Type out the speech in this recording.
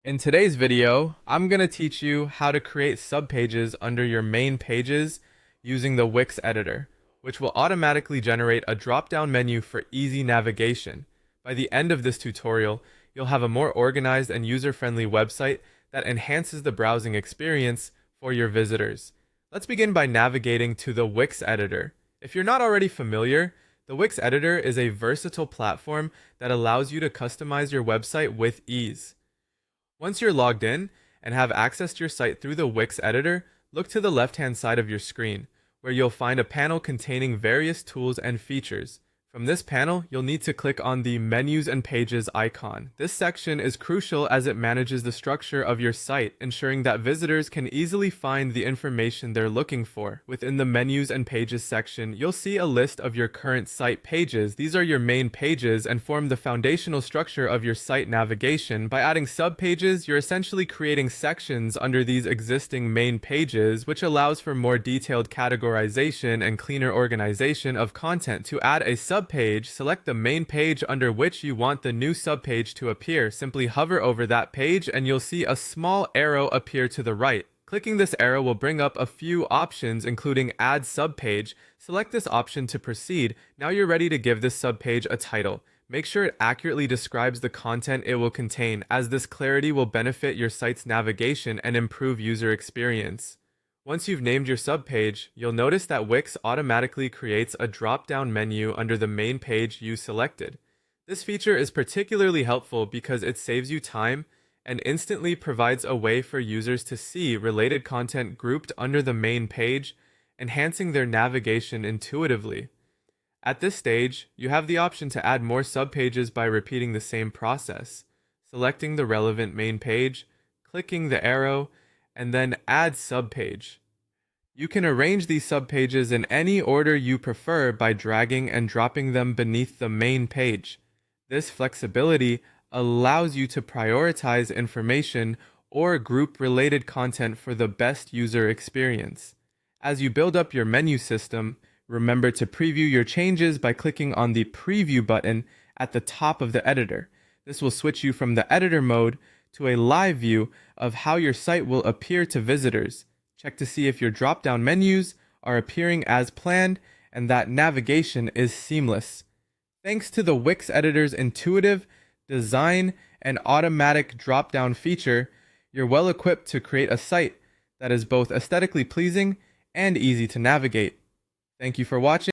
In today's video, I'm going to teach you how to create subpages under your main pages using the Wix editor, which will automatically generate a drop-down menu for easy navigation. By the end of this tutorial, you'll have a more organized and user-friendly website that enhances the browsing experience for your visitors. Let's begin by navigating to the Wix editor. If you're not already familiar, the Wix editor is a versatile platform that allows you to customize your website with ease. Once you're logged in and have access to your site through the Wix editor, look to the left-hand side of your screen, where you'll find a panel containing various tools and features. From this panel, you'll need to click on the Menus and Pages icon. This section is crucial as it manages the structure of your site, ensuring that visitors can easily find the information they're looking for. Within the Menus and Pages section, you'll see a list of your current site pages. These are your main pages and form the foundational structure of your site navigation. By adding subpages, you're essentially creating sections under these existing main pages, which allows for more detailed categorization and cleaner organization of content. To add a subpage, select the main page under which you want the new subpage to appear. Simply hover over that page and you'll see a small arrow appear to the right. Clicking this arrow will bring up a few options, including Add Subpage. Select this option to proceed. Now you're ready to give this subpage a title. Make sure it accurately describes the content it will contain, as this clarity will benefit your site's navigation and improve user experience. Once you've named your subpage, you'll notice that Wix automatically creates a drop-down menu under the main page you selected. This feature is particularly helpful because it saves you time and instantly provides a way for users to see related content grouped under the main page, enhancing their navigation intuitively. At this stage, you have the option to add more subpages by repeating the same process, selecting the relevant main page, clicking the arrow, and then Add Subpage. You can arrange these subpages in any order you prefer by dragging and dropping them beneath the main page. This flexibility allows you to prioritize information or group related content for the best user experience. As you build up your menu system, remember to preview your changes by clicking on the Preview button at the top of the editor. This will switch you from the editor mode to a live view of how your site will appear to visitors. Check to see if your drop-down menus are appearing as planned and that navigation is seamless. Thanks to the Wix editor's intuitive design and automatic drop-down feature, you're well equipped to create a site that is both aesthetically pleasing and easy to navigate. Thank you for watching.